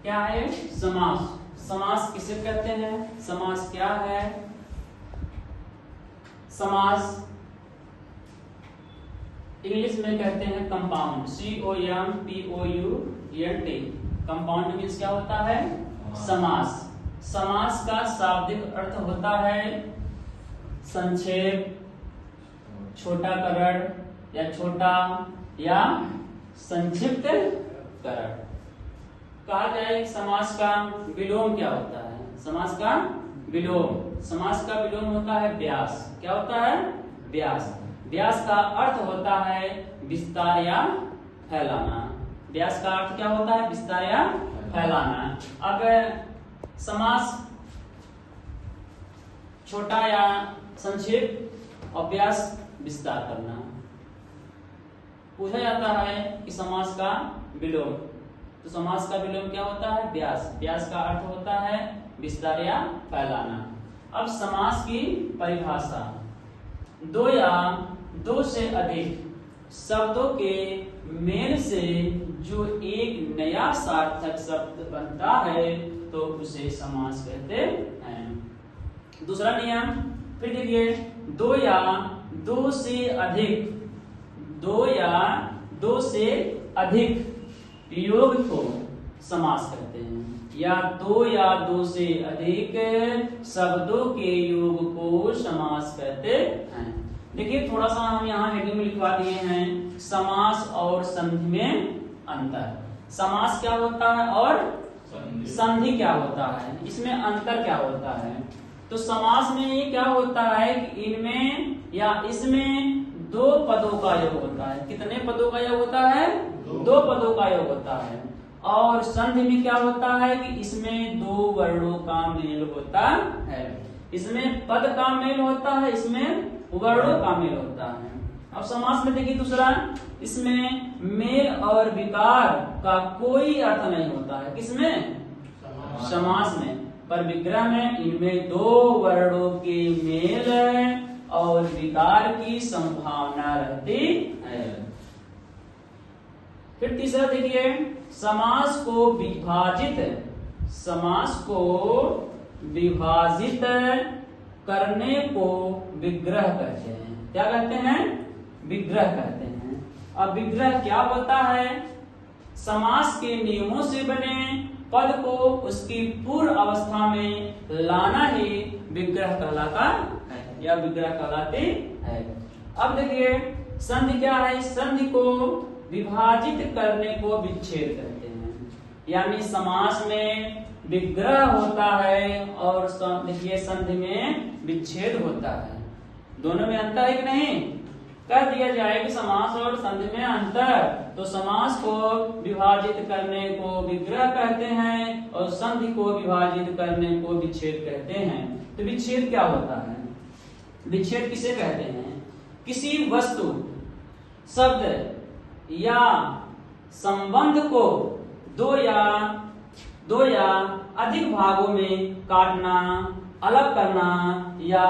क्या है? समास। समास किसे कहते हैं? समास क्या है? समास इंग्लिश में कहते हैं कंपाउंड, COMPOUND। कंपाउंड मीन्स क्या होता है? समास। समास का शाब्दिक अर्थ होता है संक्षेप, छोटा करण या छोटा या संक्षिप्त करण। कहा जाए समास का विलोम क्या होता है? समास का विलोम, समास का विलोम होता है व्यास। क्या होता है? व्यास। व्यास का अर्थ होता है विस्तार या फैलाना। व्यास का अर्थ क्या होता है? विस्तार या फैलाना। अब समास छोटा या संक्षेप और व्यास विस्तार करना। पूछा जाता है कि समास का विलोम, तो समास का विलोम क्या होता है? व्यास। व्यास का अर्थ होता है विस्तार या फैलाना। अब समास की परिभाषा, दो या दो से अधिक शब्दों के मेल से जो एक नया सार्थक शब्द बनता है तो उसे समास कहते हैं। दूसरा नियम फिर देखिए, दो या दो से अधिक, दो या दो से अधिक योग को समास कहते हैं, या दो या दो से अधिक शब्दों के योग को समास कहते हैं। देखिए थोड़ा सा हम यहाँ हेडिंग में लिखवा दिए हैं, समास और संधि में अंतर। समास क्या होता है और संधि क्या होता है, इसमें अंतर क्या होता है? तो समास में ये क्या होता है कि इनमें या इसमें दो पदों का योग होता है। कितने पदों का योग होता है? दो पदों का योग होता है। और संधि में क्या होता है कि इसमें दो वर्णों का मेल होता है। इसमें पद का मेल होता है, इसमें वर्णों का मेल होता है। अब समास में देखिए दूसरा, इसमें मेल और विकार का कोई अर्थ नहीं होता है। किसमें? समास में। पर विग्रह में इनमें दो वर्णों के मेल और विकार की संभावना रहती है। फिर तीसरा देखिए, समास को विभाजित, समास को विभाजित करने को विग्रह कहते हैं। क्या कहते हैं? विग्रह कहते हैं। अब विग्रह क्या होता है? समास के नियमों से बने पद को उसकी पूर्व अवस्था में लाना ही विग्रह कहलाता है या विग्रह कहलाती है। अब देखिए संधि क्या है? संधि को विभाजित करने को विच्छेद कहते हैं। यानी समास में विग्रह होता है और देखिए संधि में विच्छेद होता है। दोनों में अंतर है कि नहीं? कह दिया जाए कि समास और संधि में अंतर, तो समास को विभाजित करने को विग्रह कहते हैं और संधि को विभाजित करने को विच्छेद कहते हैं। तो विच्छेद क्या होता है? विच्छेद किसे कहते हैं? किसी वस्तु, शब्द या संबंध को दो या अधिक भागों में काटना, अलग करना या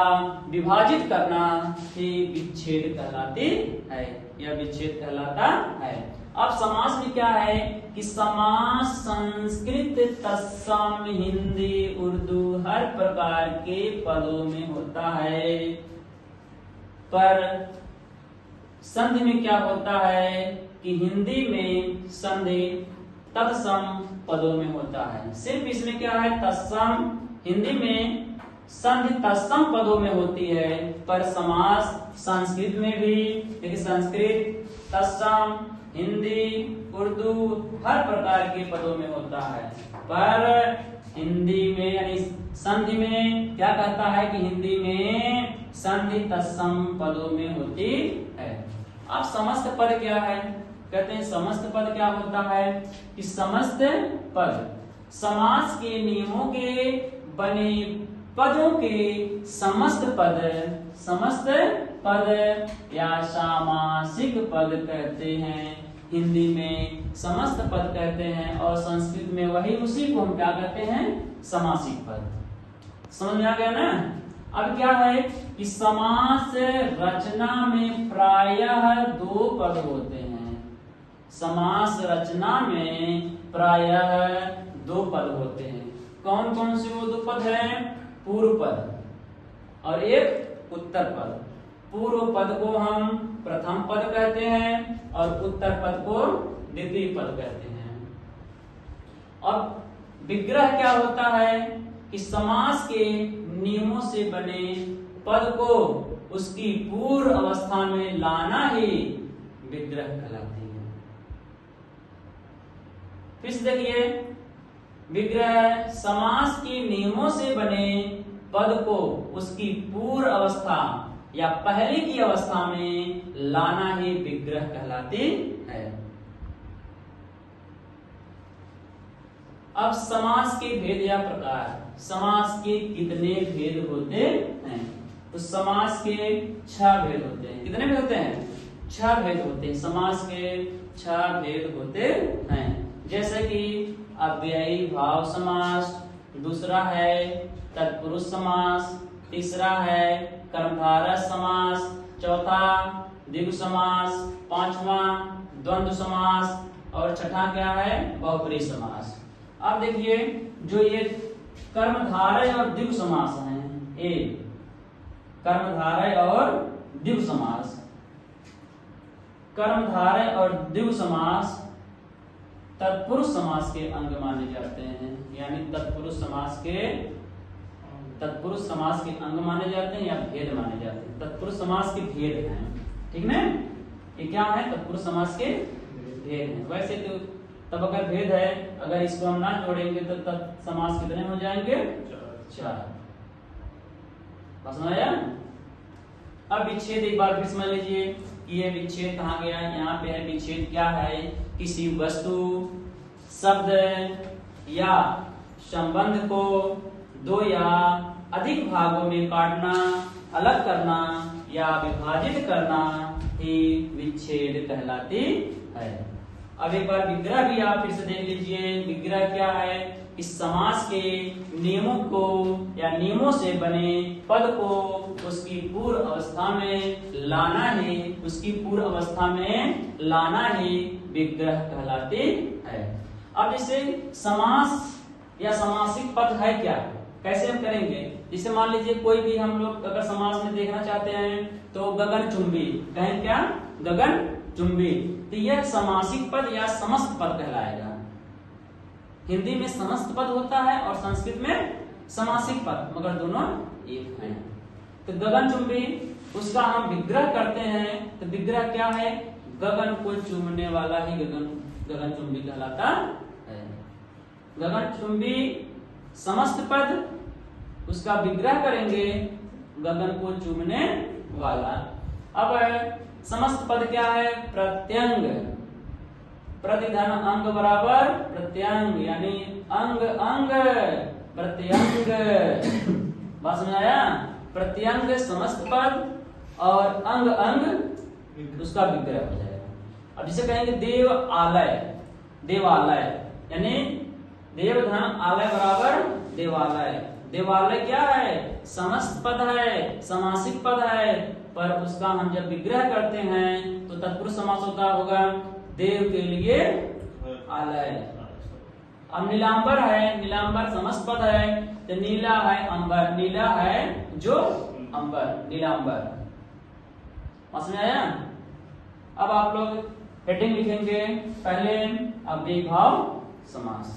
विभाजित करना ही विच्छेद कहलाती है या विच्छेद कहलाता है। अब समास में क्या है कि समास संस्कृत, तत्सम, हिंदी, उर्दू हर प्रकार के पदों में होता है। पर संधि में क्या होता है कि हिंदी में संधि तत्सम पदों में होता है। सिर्फ इसमें क्या है? तत्सम, हिंदी में संधि तत्सम पदों में होती है। पर समास संस्कृत में भी, देखिए संस्कृत, तत्सम, हिंदी, उर्दू हर प्रकार के पदों में होता है। पर हिंदी में यानी संधि में क्या कहता है कि हिंदी में संधि तत्सम पदों में होती है। अब समस्त पद क्या है? कहते हैं समस्त पद क्या होता है कि समस्त पद समास के नियमों के बने पदों के समस्त पद या सामासिक पद कहते हैं। हिंदी में समस्त पद कहते हैं और संस्कृत में वही उसी को हम क्या कहते हैं? समासिक पद। समझ में आ गया ना? अब क्या है कि समास रचना में प्रायः दो पद होते हैं। समास रचना में प्रायः दो पद होते हैं। कौन कौन से वो दो पद हैं? पूर्व पद और एक उत्तर पद। पूर्व पद को हम प्रथम पद कहते हैं और उत्तर पद को द्वितीय पद कहते हैं। अब विग्रह क्या होता है कि समास के नियमों से बने पद को उसकी पूर्व अवस्था में लाना ही विग्रह कहलाती है। फिर से देखिए, विग्रह समास के नियमों से बने पद को उसकी पूर्व अवस्था या पहले की अवस्था में लाना ही विग्रह कहलाती है। अब समास के भेद या प्रकार। समास के कितने भेद होते हैं? तो समास के 6 भेद होते हैं। कितने भेद होते हैं? 6 भेद होते हैं। समास के 6 भेद होते हैं। जैसे कि अव्ययी भाव समास, दूसरा है तत्पुरुष समास, तीसरा है कर्मधारय समास, चौथा द्विगु समास, पांचवा द्वंद्व समास और छठा क्या है? बहुब्रीहि समास। अब देखिए, जो ये कर्मधारय और द्विगु समास हैं, ये कर्मधारय और द्विगु समास, कर्मधारय और द्विगु समास तत्पुरुष समास के अंग माने जाते हैं। यानी तत्पुरुष समास के अंग माने जाते हैं या भेद माने जाते हैं। तत्पुरुष समास के भेद हैं, ठीक ना? ये क्या है? तत्पुरुष समास के भेद हैं। वैसे तो तब अगर भेद है, अगर इसको हम ना जोड़ेंगे तो तब समास कितने हो जाएंगे? 4। समझ आया? अब विच्छेद एक बार फिर समझ लीजिए कि ये विच्छेद कहाँ गया? यहाँ पे है। विच्छेद क्या है? किसी वस्तु, शब्द या संबंध को 2 या अधिक भागों में काटना, अलग करना या विभाजित करना ही विच्छेद कहलाती है। अब एक बार विग्रह भी आप फिर से देख लीजिए। विग्रह क्या है? इस समास के नियमों को या नियमों से बने पद को उसकी पूर्व अवस्था में लाना ही, उसकी पूर्व अवस्था में लाना ही विग्रह कहलाती है। अब जैसे समास या समासिक पद है क्या, कैसे हम करेंगे? जैसे मान लीजिए कोई भी हम लोग अगर समास में देखना चाहते हैं तो गगनचुंबी कहें, क्या? गगनचुंबी। तो यह समासिक पद या समस्त पद कहलाएगा। हिंदी में समस्त पद होता है और संस्कृत में समासिक पद, मगर दोनों एक हैं। तो गगनचुंबी, उसका हम विग्रह करते हैं तो विग्रह क्या है? गगन को चूमने वाला ही गगनचुंबी कहलाता है। गगनचुंबी समस्त पद, उसका विग्रह करेंगे गगन को चूमने वाला। अब समस्त पद क्या है? प्रत्यंग। प्रतिधन अंग बराबर प्रत्यंग, यानी अंग अंग प्रत्यंग। बात समझ आया? प्रत्यंग समस्त पद और अंग अंग उसका विग्रह हो जाएगा। अब जिसे कहेंगे देव आलय, देवालय, यानी देवधन आलय बराबर देवालय। देवालय क्या है? समस्त पद है, समासिक पद है, पर उसका हम जब विग्रह करते हैं तो तत्पुरुष समास होगा देव के लिए आलय। अब नीलांबर है, नीलांबर समस्त पद है, तो नीला है अंबर, नीला है जो अंबर, नीलांबर। समझ में आया? अब आप लोग हेडिंग लिखेंगे पहले अव्ययी भाव समास।